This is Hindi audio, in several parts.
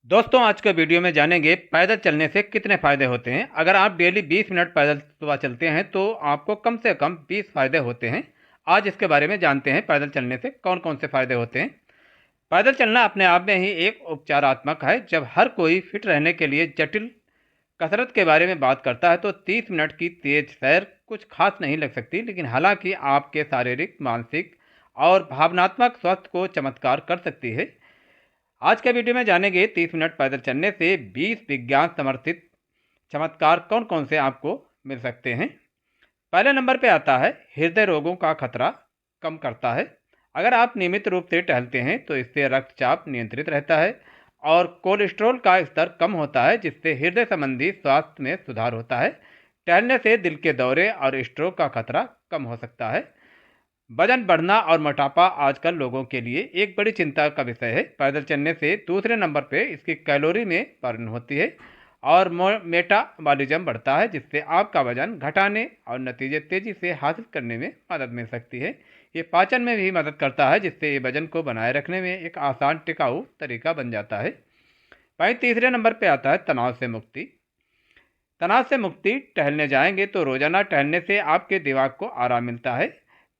दोस्तों आज के वीडियो में जानेंगे पैदल चलने से कितने फ़ायदे होते हैं। अगर आप डेली 20 मिनट पैदल सुबह चलते हैं तो आपको कम से कम 20 फ़ायदे होते हैं। आज इसके बारे में जानते हैं पैदल चलने से कौन कौन से फ़ायदे होते हैं। पैदल चलना अपने आप में ही एक उपचारात्मक है। जब हर कोई फिट रहने के लिए जटिल कसरत के बारे में बात करता है तो 30 मिनट की तेज सैर कुछ खास नहीं लग सकती, लेकिन हालांकि आपके शारीरिक, मानसिक और भावनात्मक स्वास्थ्य को चमत्कार कर सकती है। आज के वीडियो में जानेंगे 30 मिनट पैदल चलने से 20 विज्ञान समर्थित चमत्कार कौन कौन से आपको मिल सकते हैं। पहले नंबर पे आता है हृदय रोगों का खतरा कम करता है। अगर आप नियमित रूप से टहलते हैं तो इससे रक्तचाप नियंत्रित रहता है और कोलेस्ट्रॉल का स्तर कम होता है, जिससे हृदय संबंधी स्वास्थ्य में सुधार होता है। टहलने से दिल के दौरे और स्ट्रोक का खतरा कम हो सकता है। वजन बढ़ना और मोटापा आजकल लोगों के लिए एक बड़ी चिंता का विषय है। पैदल चलने से दूसरे नंबर पे इसकी कैलोरी में बर्न होती है और मेटाबॉलिज्म बढ़ता है, जिससे आपका वजन घटाने और नतीजे तेजी से हासिल करने में मदद मिल सकती है। ये पाचन में भी मदद करता है, जिससे ये वजन को बनाए रखने में एक आसान टिकाऊ तरीका बन जाता है। वहीं तीसरे नंबर पे आता है तनाव से मुक्ति। तनाव से मुक्ति टहलने जाएंगे तो रोजाना टहलने से आपके दिमाग को आराम मिलता है।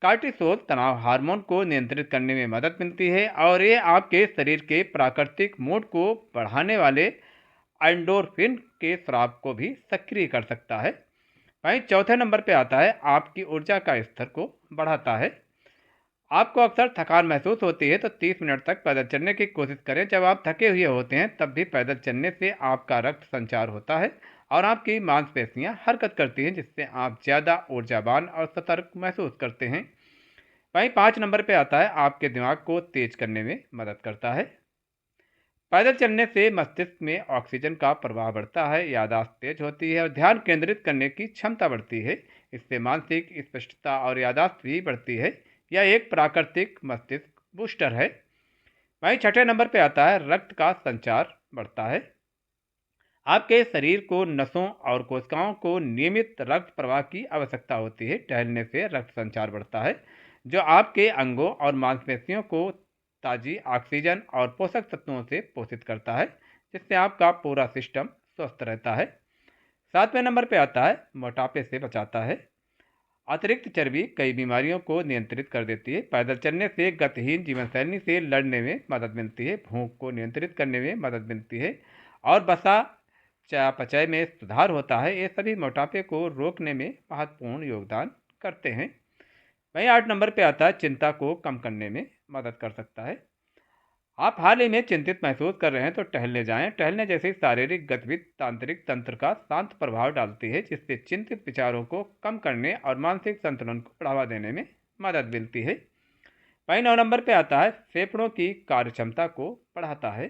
कार्टिसोल तनाव हार्मोन को नियंत्रित करने में मदद मिलती है और ये आपके शरीर के प्राकृतिक मूड को बढ़ाने वाले एंडोर्फिन के स्राव को भी सक्रिय कर सकता है। वहीं चौथे नंबर पे आता है आपकी ऊर्जा का स्तर को बढ़ाता है। आपको अक्सर थकान महसूस होती है तो 30 मिनट तक पैदल चलने की कोशिश करें। जब आप थके हुए होते हैं तब भी पैदल चलने से आपका रक्त संचार होता है और आपकी मांसपेशियां हरकत करती हैं, जिससे आप ज़्यादा ऊर्जावान और सतर्क महसूस करते हैं। वहीं 5 नंबर पे आता है आपके दिमाग को तेज करने में मदद करता है। पैदल चलने से मस्तिष्क में ऑक्सीजन का प्रवाह बढ़ता है, याददाश्त तेज होती है और ध्यान केंद्रित करने की क्षमता बढ़ती है। इससे मानसिक स्पष्टता और याददाश्त भी बढ़ती है। यह एक प्राकृतिक मस्तिष्क बूस्टर है। वहीं छठे नंबर पे आता है रक्त का संचार बढ़ता है। आपके शरीर को नसों और कोशिकाओं को नियमित रक्त प्रवाह की आवश्यकता होती है। टहलने से रक्त संचार बढ़ता है, जो आपके अंगों और मांसपेशियों को ताज़ी ऑक्सीजन और पोषक तत्वों से पोषित करता है, जिससे आपका पूरा सिस्टम स्वस्थ रहता है। 7वें नंबर पे आता है मोटापे से बचाता है। अतिरिक्त चर्बी कई बीमारियों को नियंत्रित कर देती है। पैदल चलने से गतिहीन जीवनशैली से लड़ने में मदद मिलती है, भूख को नियंत्रित करने में मदद मिलती है और वसा चयापचय में सुधार होता है। ये सभी मोटापे को रोकने में महत्वपूर्ण योगदान करते हैं। वहीं 8 नंबर पे आता है चिंता को कम करने में मदद कर सकता है। आप हाल ही में चिंतित महसूस कर रहे हैं तो टहलने जाएं। टहलने जैसी शारीरिक गतिविधि तांत्रिक तंत्र का शांत प्रभाव डालती है, जिससे चिंतित विचारों को कम करने और मानसिक संतुलन को बढ़ावा देने में मदद मिलती है। वहीं 9 नंबर पे आता है फेफड़ों की कार्यक्षमता को बढ़ाता है।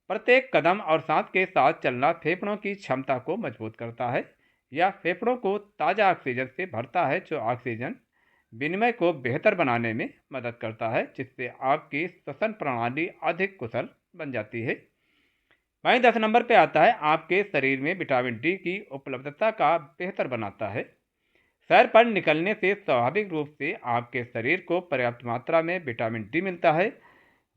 प्रत्येक कदम और सांस के साथ चलना फेफड़ों की क्षमता को मजबूत करता है। यह फेफड़ों को ताज़ा ऑक्सीजन से भरता है, जो ऑक्सीजन विनिमय को बेहतर बनाने में मदद करता है, जिससे आपकी श्वसन प्रणाली अधिक कुशल बन जाती है। वहीं 10 नंबर पे आता है आपके शरीर में विटामिन डी की उपलब्धता का बेहतर बनाता है। सैर पर निकलने से स्वाभाविक रूप से आपके शरीर को पर्याप्त मात्रा में विटामिन डी मिलता है।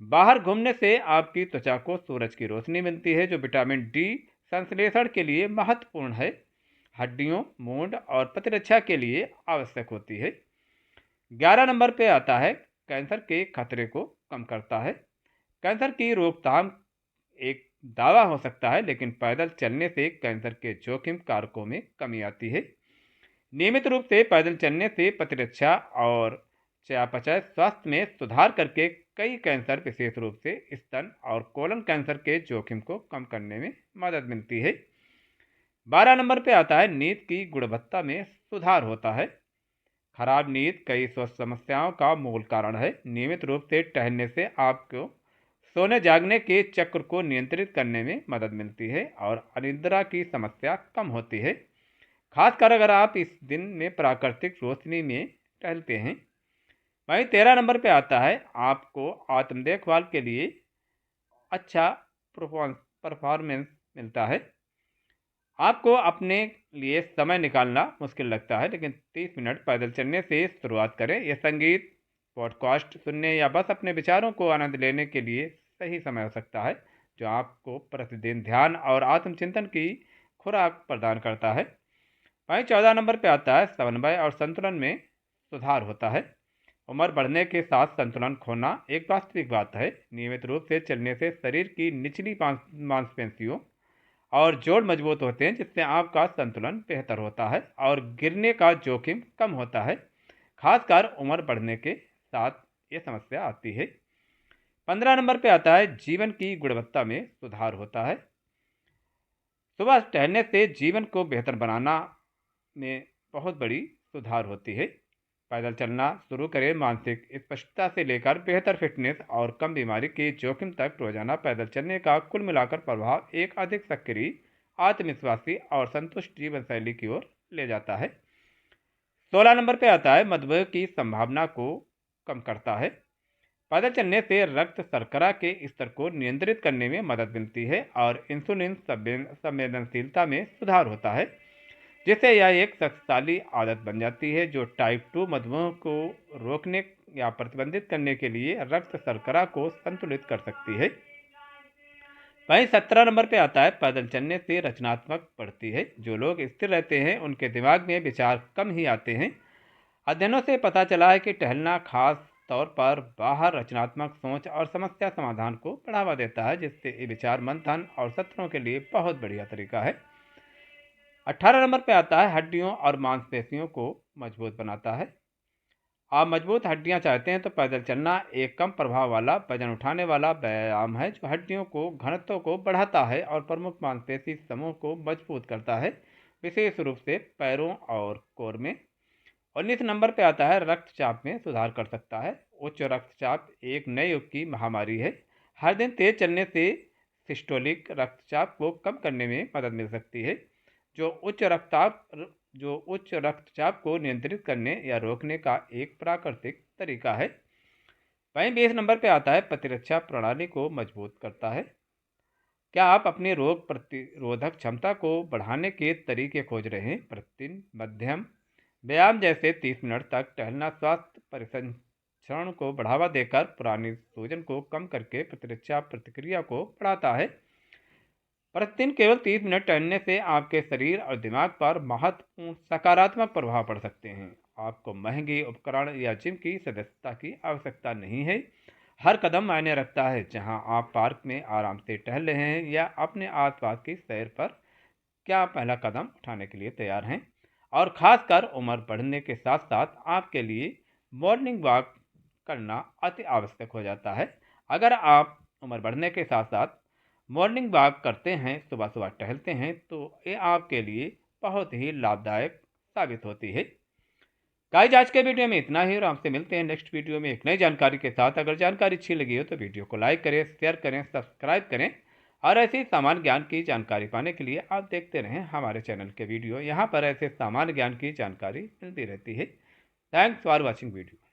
बाहर घूमने से आपकी त्वचा को सूरज की रोशनी मिलती है, जो विटामिन डी संश्लेषण के लिए महत्वपूर्ण है। हड्डियों, मूड और प्रतिरक्षा के लिए आवश्यक होती है। 11 नंबर पे आता है कैंसर के खतरे को कम करता है। कैंसर की रोकथाम एक दावा हो सकता है, लेकिन पैदल चलने से कैंसर के जोखिम कारकों में कमी आती है। नियमित रूप से पैदल चलने से प्रतिरक्षा और चयापचय स्वास्थ्य में सुधार करके कई कैंसर, विशेष रूप से स्तन और कोलन कैंसर के जोखिम को कम करने में मदद मिलती है। 12 नंबर पे आता है नींद की गुणवत्ता में सुधार होता है। खराब नींद कई स्वास्थ्य समस्याओं का मूल कारण है। नियमित रूप से टहलने से आपको सोने जागने के चक्र को नियंत्रित करने में मदद मिलती है और अनिद्रा की समस्या कम होती है, खासकर अगर आप इस दिन में प्राकृतिक रोशनी में टहलते हैं। वहीं 13 नंबर पे आता है आपको आत्म देखभाल के लिए अच्छा परफॉर्मेंस मिलता है। आपको अपने लिए समय निकालना मुश्किल लगता है, लेकिन 30 मिनट पैदल चलने से शुरुआत करें। यह संगीत, पॉडकास्ट सुनने या बस अपने विचारों को आनंद लेने के लिए सही समय हो सकता है, जो आपको प्रतिदिन ध्यान और आत्मचिंतन की खुराक प्रदान करता है। वहीं 14 नंबर पे आता है समन्वय और संतुलन में सुधार होता है। उम्र बढ़ने के साथ संतुलन खोना एक वास्तविक बात है। नियमित रूप से चलने से शरीर की निचली मांसपेशियों और जोड़ मजबूत होते हैं, जिससे आपका संतुलन बेहतर होता है और गिरने का जोखिम कम होता है। खासकर उम्र बढ़ने के साथ ये समस्या आती है। 15 नंबर पे आता है जीवन की गुणवत्ता में सुधार होता है। सुबह टहलने से जीवन को बेहतर बनाना में बहुत बड़ी सुधार होती है। पैदल चलना शुरू करें, मानसिक स्पष्टता से लेकर बेहतर फिटनेस और कम बीमारी के जोखिम तक रोजाना पैदल चलने का कुल मिलाकर प्रभाव एक अधिक सक्रिय, आत्मविश्वासी और संतुष्ट जीवन शैली की ओर ले जाता है। 16 नंबर पे आता है मधुमेह की संभावना को कम करता है। पैदल चलने से रक्त शर्करा के स्तर को नियंत्रित करने में मदद मिलती है और इंसुलिन संवेदनशीलता में सुधार होता है, जिससे यह एक शक्तिशाली आदत बन जाती है जो टाइप 2 मधुमेह को रोकने या प्रतिबंधित करने के लिए रक्त शर्करा को संतुलित कर सकती है। वहीं 17 नंबर पे आता है पैदल चलने से रचनात्मक बढ़ती है। जो लोग स्थिर रहते हैं उनके दिमाग में विचार कम ही आते हैं। अध्ययनों से पता चला है कि टहलना खास तौर पर बाहर रचनात्मक सोच और समस्या समाधान को बढ़ावा देता है, जिससे ये विचार मंथन और सत्रों के लिए बहुत बढ़िया तरीका है। 18 नंबर पे आता है हड्डियों और मांसपेशियों को मजबूत बनाता है। आप मजबूत हड्डियां चाहते हैं तो पैदल चलना एक कम प्रभाव वाला वजन उठाने वाला व्यायाम है जो हड्डियों को घनत्व को बढ़ाता है और प्रमुख मांसपेशी समूह को मजबूत करता है, विशेष रूप से पैरों और कोर में। 19 नंबर पे आता है रक्तचाप में सुधार कर सकता है। उच्च रक्तचाप एक नए युग की महामारी है। हर दिन तेज चलने से सिस्टोलिक रक्तचाप को कम करने में मदद मिल सकती है, जो उच्च रक्तचाप को नियंत्रित करने या रोकने का एक प्राकृतिक तरीका है। वहीं 20 नंबर पे आता है प्रतिरक्षा प्रणाली को मजबूत करता है। क्या आप अपनी रोग प्रतिरोधक क्षमता को बढ़ाने के तरीके खोज रहे हैं? प्रतिदिन मध्यम व्यायाम जैसे 30 मिनट तक टहलना स्वास्थ्य परिसंचरण को बढ़ावा देकर पुरानी सूजन को कम करके प्रतिरक्षा प्रतिक्रिया को बढ़ाता है। प्रतिदिन केवल 30 मिनट टहलने से आपके शरीर और दिमाग पर महत्वपूर्ण सकारात्मक प्रभाव पड़ सकते हैं। आपको महंगे उपकरण या जिम की सदस्यता की आवश्यकता नहीं है। हर कदम मायने रखता है। जहां आप पार्क में आराम से टहल रहे हैं या अपने आसपास की सैर पर, क्या आप पहला कदम उठाने के लिए तैयार हैं? और ख़ासकर उम्र बढ़ने के साथ साथ आपके लिए मॉर्निंग वॉक करना अति आवश्यक हो जाता है। अगर आप उम्र बढ़ने के साथ साथ मॉर्निंग वॉक करते हैं, सुबह सुबह टहलते हैं, तो ये आपके लिए बहुत ही लाभदायक साबित होती है। गाइस, आज के वीडियो में इतना ही और आपसे मिलते हैं नेक्स्ट वीडियो में एक नई जानकारी के साथ। अगर जानकारी अच्छी लगी हो तो वीडियो को लाइक करें, शेयर करें, सब्सक्राइब करें और ऐसी सामान्य ज्ञान की जानकारी पाने के लिए आप देखते रहें हमारे चैनल के वीडियो। यहाँ पर ऐसे सामान्य ज्ञान की जानकारी मिलती रहती है। Thanks for watching video.